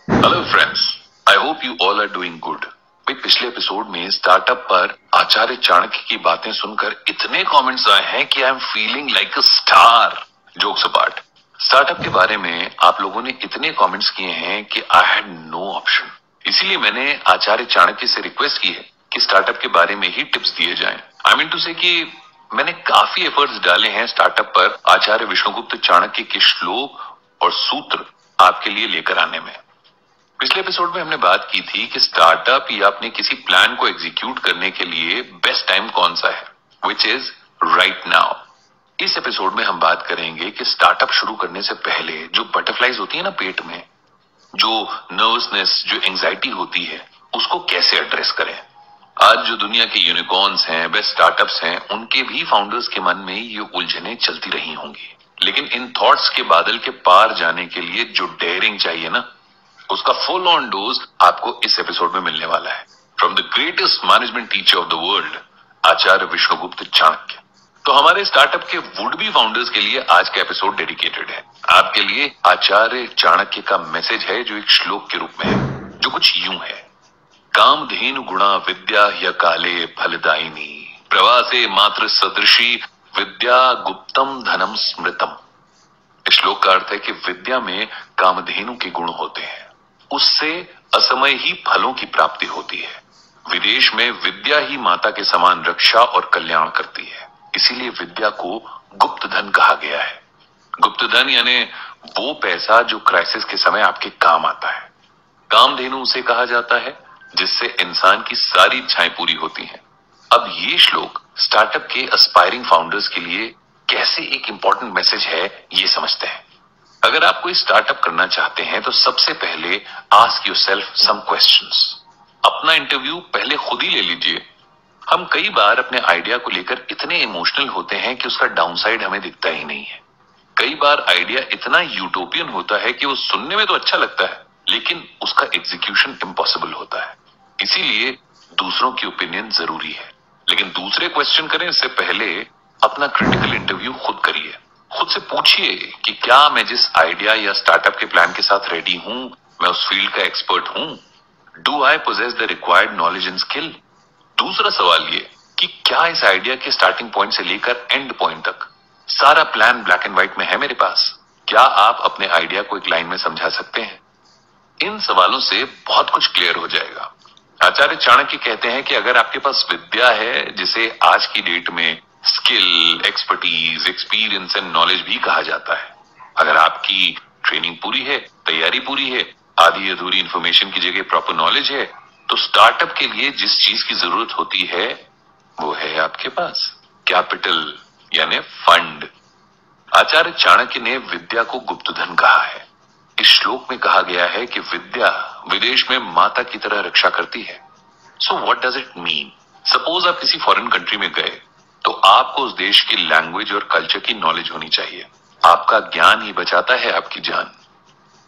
Hello friends, I hope you all are doing good. पिछले episode में startup पर आचार्य चाणक्य की बातें सुनकर इतने कमेंट्स आए हैं कि I am feeling like a star. Jokes apart, startup के बारे में आप लोगों ने इतने कमेंट्स किए हैं कि आई हैड नो ऑप्शन। इसीलिए मैंने आचार्य चाणक्य से रिक्वेस्ट की है कि स्टार्टअप के बारे में ही टिप्स दिए जाएं। आई मीन टू से कि मैंने काफी एफर्ट्स डाले हैं स्टार्टअप पर आचार्य विष्णुगुप्त चाणक्य के श्लोक और सूत्र आपके लिए लेकर आने में। पिछले एपिसोड में हमने बात की थी कि स्टार्टअप या अपने किसी प्लान को एग्जीक्यूट करने के लिए बेस्ट टाइम कौन सा है, विच इज राइट नाउ। इस एपिसोड में हम बात करेंगे कि स्टार्टअप शुरू करने से पहले जो बटरफ्लाईज होती है ना पेट में, जो नर्वसनेस, जो एंजाइटी होती है, उसको कैसे एड्रेस करें। आज जो दुनिया के यूनिकॉर्न्स हैं, बेस्ट स्टार्टअप्स हैं, उनके भी फाउंडर्स के मन में ये उलझने चलती रही होंगी। लेकिन इन थॉट्स के बादल के पार जाने के लिए जो डेयरिंग चाहिए ना, उसका फुल ऑन डोज आपको इस एपिसोड में मिलने वाला है। From the greatest management teacher of the world, Acharya Vishnugupta Chanakya. तो हमारे स्टार्टअप के वुड बी फाउंडर्स के लिए आज का एपिसोड डेडिकेटेड है। आपके लिए आचार्य चाणक्य का मैसेज है जो एक श्लोक के रूप में है, जो कुछ यूं है। कामधेनु गुणा विद्या ह्य काले फलदायिनी, प्रवासे मात्र सदृशी विद्या गुप्तम धनम स्मृतम। इस श्लोक का अर्थ है कि विद्या में कामधेनु के गुण होते हैं, उससे असमय ही फलों की प्राप्ति होती है। विदेश में विद्या ही माता के समान रक्षा और कल्याण करती है, इसीलिए विद्या को गुप्त धन कहा गया है। गुप्त धन यानी वो पैसा जो क्राइसिस के समय आपके काम आता है। कामधेनु उसे कहा जाता है जिससे इंसान की सारी इच्छाएं पूरी होती हैं। अब ये श्लोक स्टार्टअप के एस्पायरिंग फाउंडर्स के लिए कैसे एक इंपॉर्टेंट मैसेज है, ये समझते हैं। अगर आप कोई स्टार्टअप करना चाहते हैं तो सबसे पहले आस्क योरसेल्फ सम क्वेश्चंस। अपना इंटरव्यू पहले खुद ही ले लीजिए। हम कई बार अपने आइडिया को लेकर इतने इमोशनल होते हैं कि उसका डाउनसाइड हमें दिखता ही नहीं है। कई बार आइडिया इतना यूटोपियन होता है कि वो सुनने में तो अच्छा लगता है, लेकिन उसका एग्जीक्यूशन इम्पॉसिबल होता है। इसीलिए दूसरों की ओपिनियन जरूरी है, लेकिन दूसरे क्वेश्चन करें इससे पहले अपना क्रिटिकल इंटरव्यू खुद करिए। खुद से पूछिए कि क्या मैं जिस आइडिया या स्टार्टअप के प्लान के साथ रेडी हूं, मैं उस फील्ड का एक्सपर्ट हूं। Do I poses the required knowledge and skill. दूसरा सवाल ये कि क्या इस आइडिया के स्टार्टिंग पॉइंट से लेकर एंड पॉइंट तक सारा प्लान ब्लैक एंड व्हाइट में है मेरे पास। क्या आप अपने आइडिया को एक लाइन में समझा सकते हैं। इन सवालों से बहुत कुछ क्लियर हो जाएगा। आचार्य चाणक्य कहते हैं कि अगर आपके पास विद्या है, जिसे आज की डेट में skill, expertise, experience and knowledge भी कहा जाता है, अगर आपकी ट्रेनिंग पूरी है, तैयारी पूरी है, आधी अधूरी इंफॉर्मेशन की जगह प्रॉपर नॉलेज है, तो स्टार्टअप के लिए जिस चीज की जरूरत होती है वो है आपके पास कैपिटल यानी फंड। आचार्य चाणक्य ने विद्या को गुप्त धन कहा है। इस श्लोक में कहा गया है कि विद्या विदेश में माता की तरह रक्षा करती है। So what does it mean. Suppose आप किसी फॉरेन कंट्री में गए तो आपको उस देश की लैंग्वेज और कल्चर की नॉलेज होनी चाहिए। आपका ज्ञान ही बचाता है आपकी जान।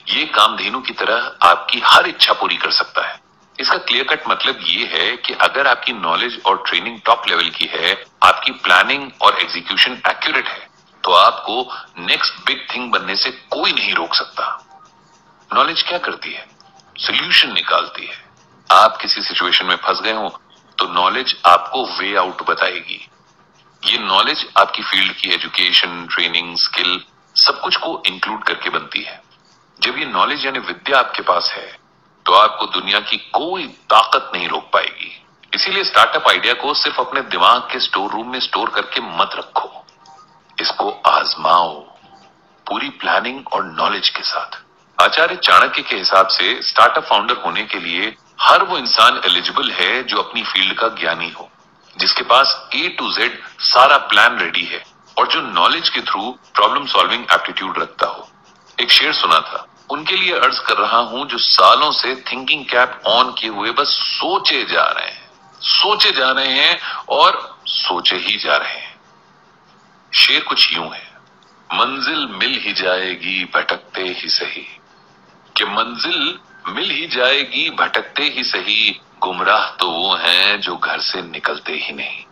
ये कामधेनु की तरह आपकी हर इच्छा पूरी कर सकता है। इसका क्लियर कट मतलब ये है कि अगर आपकी नॉलेज और ट्रेनिंग टॉप लेवल की है, आपकी प्लानिंग और एग्जीक्यूशन एक्यूरेट है, तो आपको नेक्स्ट बिग थिंग बनने से कोई नहीं रोक सकता। नॉलेज क्या करती है, सोल्यूशन निकालती है। आप किसी सिचुएशन में फंस गए हो तो नॉलेज आपको वे आउट बताएगी। ये नॉलेज आपकी फील्ड की एजुकेशन, ट्रेनिंग, स्किल सब कुछ को इंक्लूड करके बनती है। जब ये नॉलेज यानी विद्या आपके पास है तो आपको दुनिया की कोई ताकत नहीं रोक पाएगी। इसीलिए स्टार्टअप आइडिया को सिर्फ अपने दिमाग के स्टोर रूम में स्टोर करके मत रखो, इसको आजमाओ पूरी प्लानिंग और नॉलेज के साथ। आचार्य चाणक्य के हिसाब से स्टार्टअप फाउंडर होने के लिए हर वो इंसान एलिजिबल है जो अपनी फील्ड का ज्ञानी हो, जिसके पास A to Z सारा प्लान रेडी है और जो नॉलेज के थ्रू प्रॉब्लम सॉल्विंग एप्टीट्यूड रखता हो। एक शेर सुना था, उनके लिए अर्ज कर रहा हूं जो सालों से थिंकिंग कैप ऑन किए हुए बस सोचे जा रहे हैं, सोचे जा रहे हैं और सोचे ही जा रहे हैं। शेर कुछ यूं है, मंजिल मिल ही जाएगी भटकते ही सही, कि मंजिल मिल ही जाएगी भटकते ही सही, गुमराह तो वो हैं जो घर से निकलते ही नहीं।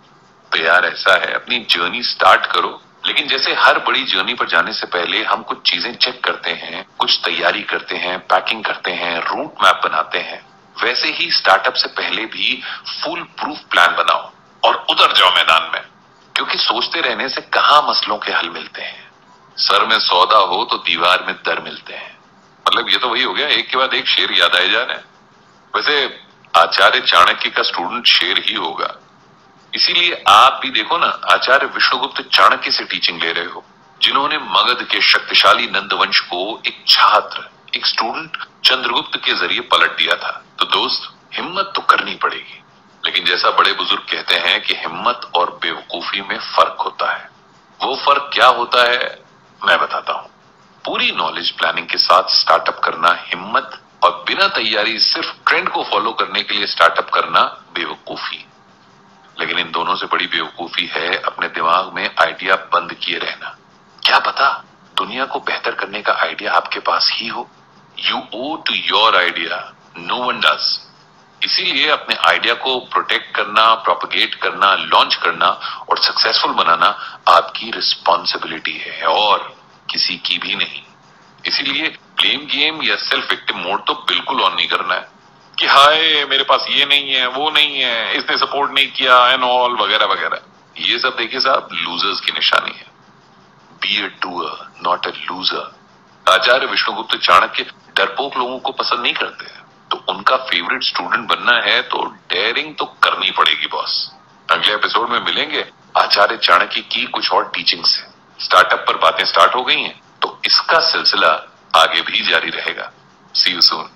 तो यार ऐसा है, अपनी जर्नी स्टार्ट करो, लेकिन जैसे हर बड़ी जर्नी पर जाने से पहले हम कुछ चीजें चेक करते हैं, कुछ तैयारी करते हैं, पैकिंग करते हैं, रूट मैप बनाते हैं, वैसे ही स्टार्टअप से पहले भी फुल प्रूफ प्लान बनाओ और उतर जाओ मैदान में, क्योंकि सोचते रहने से कहां मसलों के हल मिलते हैं। सर में सौदा हो तो दीवार में दर मिलते हैं। मतलब ये तो वही हो गया, एक के बाद एक शेर याद आए जा रहे हैं। वैसे आचार्य चाणक्य का स्टूडेंट शेर ही होगा, इसीलिए आप भी देखो ना, आचार्य विष्णुगुप्त चाणक्य से टीचिंग ले रहे हो, जिन्होंने मगध के शक्तिशाली नंदवंश को एक छात्र, एक स्टूडेंट चंद्रगुप्त के जरिए पलट दिया था। तो दोस्त, हिम्मत तो करनी पड़ेगी, लेकिन जैसा बड़े बुजुर्ग कहते हैं कि हिम्मत और बेवकूफी में फर्क होता है। वो फर्क क्या होता है मैं बताता हूं। पूरी नॉलेज प्लानिंग के साथ स्टार्टअप करना हिम्मत, और बिना तैयारी सिर्फ ट्रेंड को फॉलो करने के लिए स्टार्टअप करना बेवकूफी। लेकिन इन दोनों से बड़ी बेवकूफी है अपने दिमाग में आइडिया बंद किए रहना। क्या पता दुनिया को बेहतर करने का आइडिया आपके पास ही हो। You owe to your idea, no one does. इसीलिए अपने आइडिया को प्रोटेक्ट करना, प्रोपगेट करना, लॉन्च करना और सक्सेसफुल बनाना आपकी रिस्पॉन्सिबिलिटी है और किसी की भी नहीं। इसीलिए ब्लेम गेम या सेल्फ विक्टिम मोड तो बिल्कुल ऑन नहीं करना है कि हाय मेरे पास ये नहीं है, वो नहीं है, इसने सपोर्ट नहीं किया एंड ऑल वगैरह वगैरह। ये सब देखिए साहब, लूजर्स की निशानी है। Be a doer not a loser. Acharya Vishnugupta Chanakya डरपोक लोगों को पसंद नहीं करते, तो उनका फेवरेट स्टूडेंट बनना है तो डेयरिंग तो करनी पड़ेगी बॉस। अगले एपिसोड में मिलेंगे आचार्य चाणक्य की कुछ और टीचिंग से। स्टार्टअप पर बातें स्टार्ट हो गई हैं, तो इसका सिलसिला आगे भी जारी रहेगा। सी यू सून।